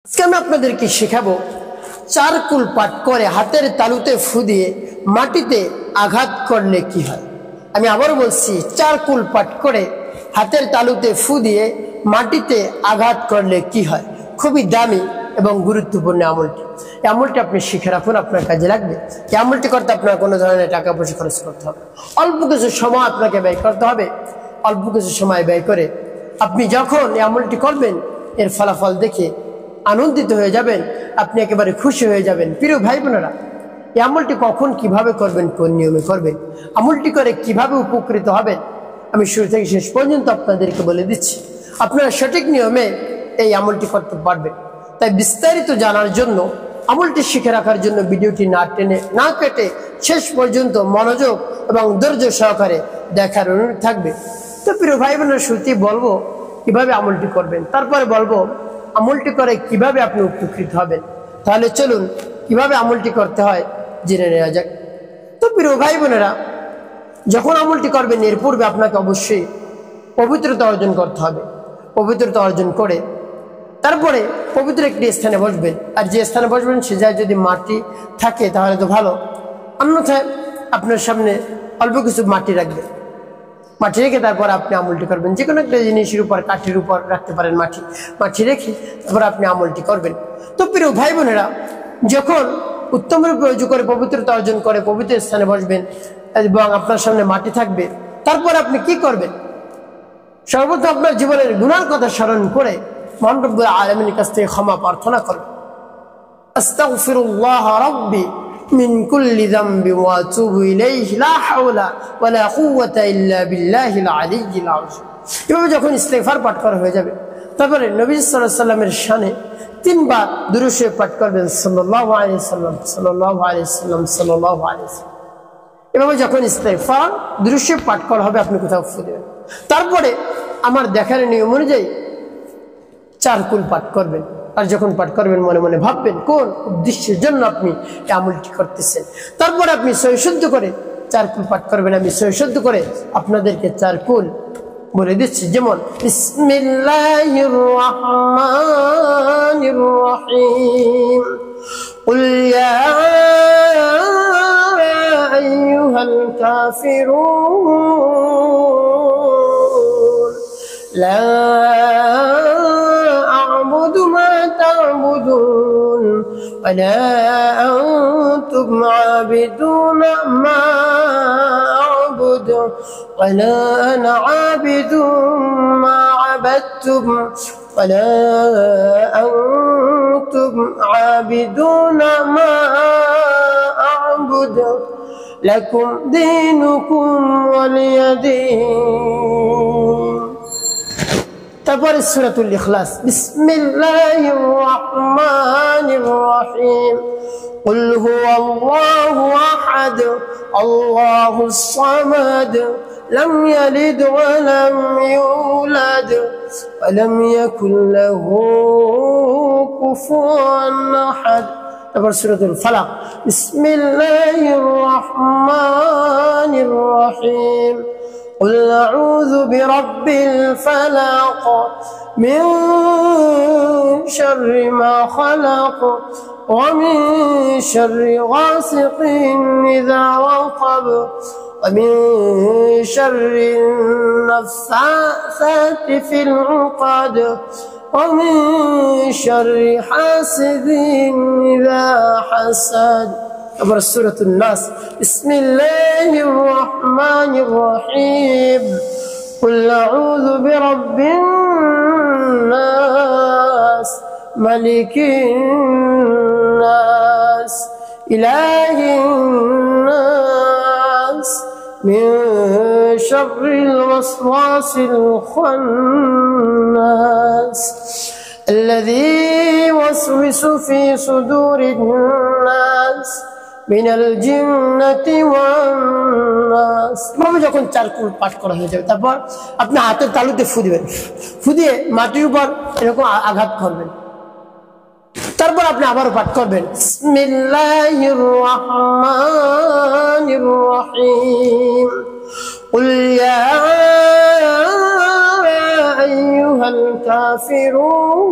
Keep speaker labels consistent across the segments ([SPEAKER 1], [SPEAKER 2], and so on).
[SPEAKER 1] আজকে আমি আপনাদেরকে শেখাবো চারকুল পাঠ করে হাতের তালুতে ফু দিয়ে মাটিতে আঘাত করলে কি হয়। আমি আবার বলছি, চারকুল পাঠ করে হাতের তালুতে ফু দিয়ে মাটিতে আঘাত করলে কি হয়। খুবই দামি এবং গুরুত্বপূর্ণ আমলটি। এই আমলটি আপনি শিখে রাখুন, আপনার কাজে লাগবে। এই আমলটি করতে আপনার কোনো ধরনের টাকা পয়সা খরচ করতে হবে, অল্প কিছু সময় আপনাকে ব্যয় করতে হবে। অল্প কিছু সময় ব্যয় করে আপনি যখন এই আমলটি করবেন, এর ফলাফল দেখে আনন্দিত হয়ে যাবেন, আপনি একেবারে খুশি হয়ে যাবেন। প্রিয় ভাই বোনেরা, এই আমলটি কখন কিভাবে করবেন, কোন নিয়মে করবেন, আমলটি করে কিভাবে উপকৃত হবেন, আমি শুরু থেকে শেষ পর্যন্ত আপনাদেরকে বলে দিচ্ছি। আপনারা সঠিক নিয়মে এই আমলটি করতে পারবেন। তাই বিস্তারিত জানার জন্য, আমলটি শিখে রাখার জন্য ভিডিওটি না টেনে না কেটে শেষ পর্যন্ত মনোযোগ এবং ধৈর্য সহকারে দেখার অনুরোধ থাকবে। তো প্রিয় ভাই বোনেরা, শুরুতেই বলবো কিভাবে আমলটি করবেন, তারপরে বলবো আমলটি করে কিভাবে আপনি উপকৃত হবেন। তাহলে চলুন কিভাবে আমলটি করতে হয় জেনে নেওয়া যাক। তো প্রিয় ভাই বোনেরা, যখন আমলটি করবেন এর পূর্বে আপনাকে অবশ্যই পবিত্রতা অর্জন করতে হবে। পবিত্রতা অর্জন করে তারপরে পবিত্র একটি স্থানে বসবেন। আর যে স্থানে বসবেন সে জায়গায় যদি মাটি থাকে তাহলে তো ভালো, অন্যথায় আপনার সামনে অল্প কিছু মাটি রাখবেন। মাটি রেখে তারপর আপনি আমলটি করবেন। যে কোনো একটা জিনিসের উপর, কাঠির উপর রাখতে পারেন মাটি রেখে তারপর আপনি আমলটি করবেন। তো প্রিয় ভাই বোনেরা, যখন উত্তম রূপে অজু করে পবিত্রতা অর্জন করে পবিত্র স্থানে বসবেন এবং আপনার সামনে মাটি থাকবে, তারপর আপনি কি করবেন? সর্বপ্রথম আপনার জীবনের গুনার কথা স্মরণ করে মহান রব্বুল আলামিনের কাছ থেকে ক্ষমা প্রার্থনা করবেন। আস্তাগফিরুল্লাহ রাব্বি মিন কুল্লি যামবি ওয়া আতুবু ইলাইহি লা হাওলা ওয়া লা কুওয়াতা ইল্লা বিল্লাহিল আলিয়্যিল আযীম। এভাবে যখন ইস্তিগফার পাঠ করা হয়ে যাবে, তারপরে নবী সাল্লাল্লাহু আলাইহি সাল্লামের শানে 3 বার দুরূদ শরীফ পাঠ করবেন, সাল্লাল্লাহু আলাইহি ওয়াসাল্লাম, সাল্লাল্লাহু আলাইহি ওয়াসাল্লাম, সাল্লাল্লাহু আলাইহি ওয়াসাল্লাম। এভাবে যখন ইস্তিগফার দুরূদ শরীফ পাঠ করা হবে, আপনি কোথাও ফু দেবেন। তারপরে আমার দেখার নিয়ম অনুযায়ী চারকুল পাঠ করবেন। আর যখন পাঠ করবেন মনে মনে ভাববেন কোন উদ্দেশ্যের জন্য আপনি এই আমলটি করতেছেন। তারপর আপনি সহিশুদ্ধ করে চারকুল পাঠ করবেন। আমি সহিশুদ্ধ করে আপনাদেরকে চারকুল বলে দিচ্ছি, যেমন বিসমিল্লাহির রহমানির রহিম, কুল ইয়া আইয়ুহাল কাফিরুন লা تعبدون ولا أنتم عابدون ما أعبد ولا أنا عابد ما عبدتم ولا أنتم عابدون ما أعبد لكم دينكم ولي دين। তারপরে সূরাতুল ইখলাস, বিসমিল্লাহির রহমানির রহিম, কুল হুয়াল্লাহু আহাদ আল্লাহুস সামাদ লাম ইয়ালিদ ওয়া লাম ইউলাদ ওয়া লাম ইয়াকুল লাহু কুফুয়ান আহাদ। তারপর সূরাতুল ফালাক, বিসমিল্লাহির রহমানির রহিম, قل أعوذ برب الفلق من شر ما خلق ومن شر غاسق إذا وقب ومن شر النفاثات في العقد ومن شر حاسد إذا حسد। أمر سورة الناس، بسم الله الرحمن الرحيم، قل أعوذ برب الناس ملك الناس إله الناس من شر الوسواس الخناس الذي يوسوس في صدور الناس মিনাল জিন্নাতি ওয়ান নাস। যখন চারকুল পাঠ করা হয়ে যাবে, তারপর আপনি হাতের তালুতে ফু দিবেন। ফু দিয়ে মাটির উপর এরকম আঘাত করবেন। তারপর আপনি আবারও পাঠ করবেন, বিসমিল্লাহির রহমানির রহিম, কুল ইয়া আইয়ুহাল কাফিরুন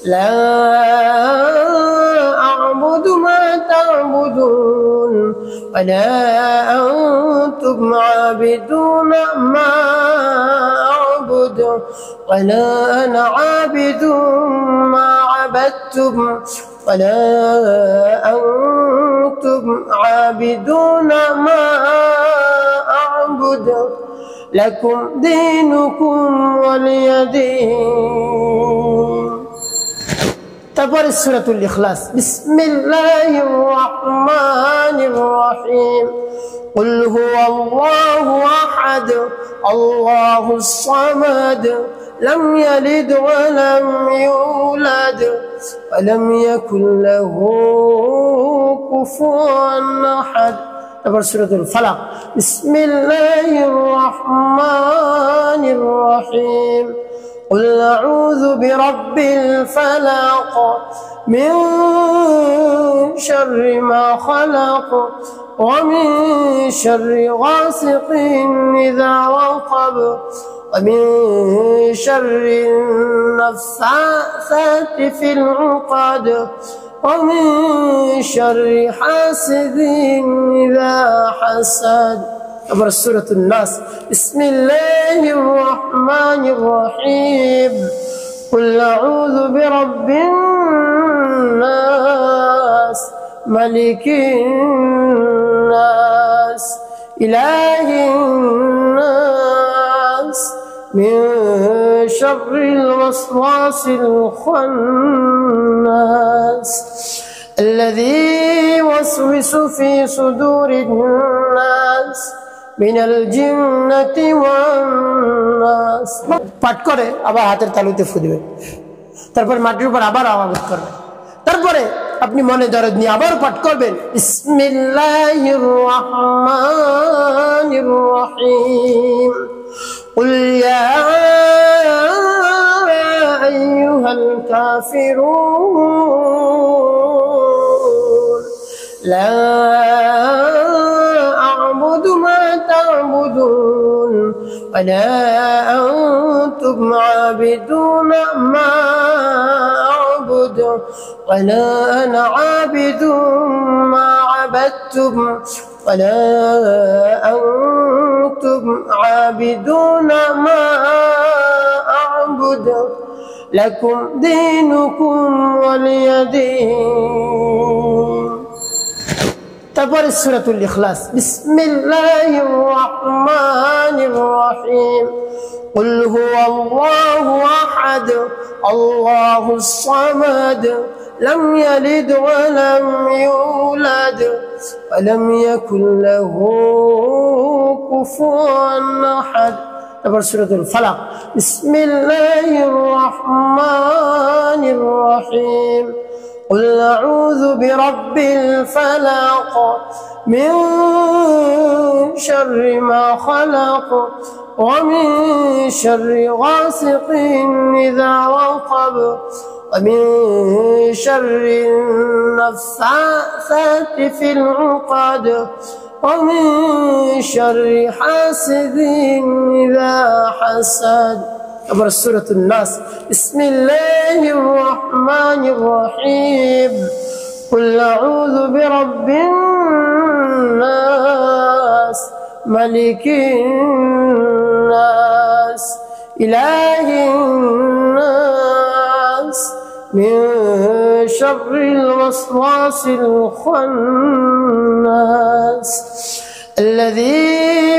[SPEAKER 1] لا أعبد ما تعبدون ولا أنتم عابدون ما أعبد ولا أنا عابد ما عبدتم ولا أنتم عابدون ما أعبد لكم دينكم ولي دين. তারপরে সূরাতুল ইখলাস বিসমিল্লাহির রহমানির রহিম قل هو الله أحد الله الصمد لم يلد ولم يولد ولم يكن له كفوا أحد. তারপর সূরাতুল ফালাক বিসমিল্লাহির রহমানির রহিম قل أعوذ برب الفلق من شر ما خلق ومن شر غاسق إذا وقب ومن شر النفاثات في العقد ومن شر حاسد إذا حسد. أمر سورة الناس بسم الله الرحمن الرحيم قل أعوذ برب الناس ملك الناس إله الناس من شر الوسواس الخناس الذي يوسوس في صدور الناس من الجنة والناس. পাঠ করে আবার হাতের তালুতে ফু দিবেন, তারপর মাটির উপর আবার আওয়াজ করবেন, তারপরে আপনি মনে দরদ নিয়ে আবার পাঠ করবেন বিসমিল্লাহির রহমানির রহিম قل يا أيها الكافرون لا أعبد ما تعبدون ولا أنتم عابدون ما أعبد ولا أنا عابد ما عبدتم ولا أنتم عابدون ما أعبد لكم دينكم ولي دين. তারপরে সূরাতুল ইখলাস বিসমিল্লাহির রহমানির রহিম قل هو الله أحد الله الصمد لم يلد ولم يولد ولم يكن له كفوا أحد. তারপর সূরাতুল ফালাক বিসমিল্লাহির রহমানির রহিম قل أعوذ برب الفلق من شر ما خلق ومن شر غاسق إذا وقب ومن شر النفاثات في العقد ومن شر حاسد إذا حسد. أمر سورة الناس بسم الله الرحمن الرحيم قل أعوذ برب الناس ملك الناس إله الناس من شر الوسواس الخناس الذي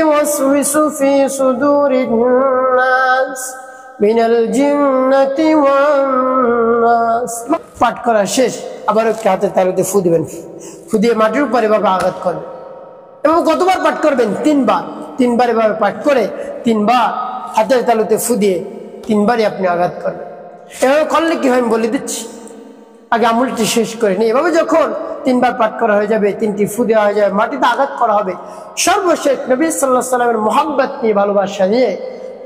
[SPEAKER 1] يوسوس في صدور الناس من الجنة والناس. পাঠ করা শেষ আবার একটু হাতে তালুতে ফু দিবেন, ফু দিয়ে মাটির উপর এভাবে আঘাত করবেন এবং কতবার পাঠ করবেন? তিনবার এভাবে পাঠ করে তিনবার হাতের তালুতে ফু দিয়ে তিনবারই আপনি আঘাত করবেন। এভাবে করলে কি হয় আমি বলে দিচ্ছি, আগে আমলটি শেষ করে নিই। এভাবে যখন তিনবার পাঠ করা হয়ে যাবে, তিনটি ফু দেওয়া হয়ে যাবে, মাটিতে আঘাত করা হবে, সর্বশেষ নবী সাল্লাল্লাহু আলাইহি ওয়াসাল্লামের মুহাব্বত নিয়ে ভালোবাসা নিয়ে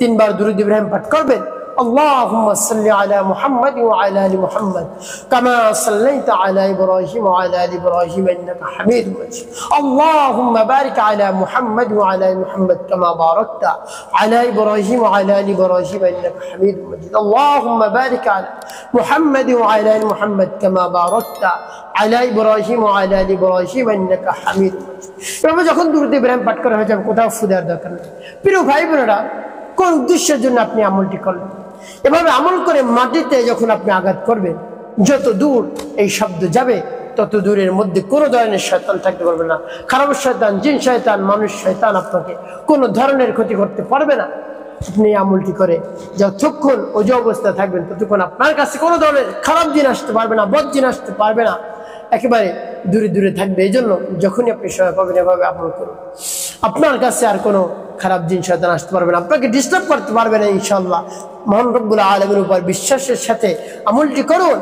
[SPEAKER 1] তিনবার দুরূদ ইব্রাহিম পাঠ করবেন। اللهم صل على محمد وعلى ال محمد كما صليت على ابراهيم وعلى ال ابراهيم انك حميد مجيد. اللهم بارك على محمد وعلى ال محمد كما باركت على ابراهيم وعلى ال ابراهيم انك حميد مجيد. اللهم بارك على মুহাম্মাদি ওয়া আলা আলি মুহাম্মাদ কামা বারাকতা আলা ইব্রাহিম ওয়া আলা আলি ইব্রাহিম ইন্নাকা হামিদুম মাজিদ। এভাবে যখন দুরূদ ইব্রাহিম পাঠ করা হয়ে যাবে, কোথাও ফু দেওয়ার দরকার নেই। প্রিয় ভাই বোনেরা, কোন উদ্দেশ্যের জন্য আপনি আমলটি করলেন? এভাবে আমল করে মাটিতে যখন আপনি আঘাত করবেন, যত দূর এই শব্দ যাবে তত দূরের মধ্যে কোনো ধরনের শয়তান থাকতে পারবে না। খারাপ শয়তান, জিন শয়তান, মানুষ শয়তান আপনাকে কোনো ধরনের ক্ষতি করতে পারবে না। আপনি আমলটি করে যতক্ষণ ওজু অবস্থা থাকবেন ততক্ষণ আপনার কাছে কোনো ধরনের খারাপ জিন আসতে পারবে না, বদ জিন আসতে পারবে না, একেবারে দূরে দূরে থাকবে। এই জন্য যখনই আপনি সময় পাবেন এভাবে আমল করুন, আপনার কাছে আর কোনো খারাপ জিন শয়তান আসতে পারবে না, আপনাকে ডিস্টার্ব করতে পারবে না। ইনশাআল্লাহ মহান রব্বুল আলামিনের উপর বিশ্বাসের সাথে আমলটি করুন,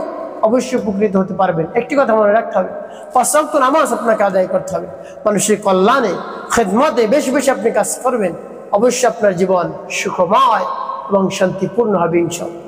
[SPEAKER 1] অবশ্যই উপকৃত হতে পারবেন। একটি কথা মনে রাখতে হবে, 5 ওয়াক্ত নামাজ আপনাকে আদায় করতে হবে। মানুষের কল্যাণে, খেদমতে বেশি বেশি আপনি কাজ করবেন, অবশ্যই আপনার জীবন সুখময় এবং শান্তিপূর্ণ হবে ইনশাআল্লাহ।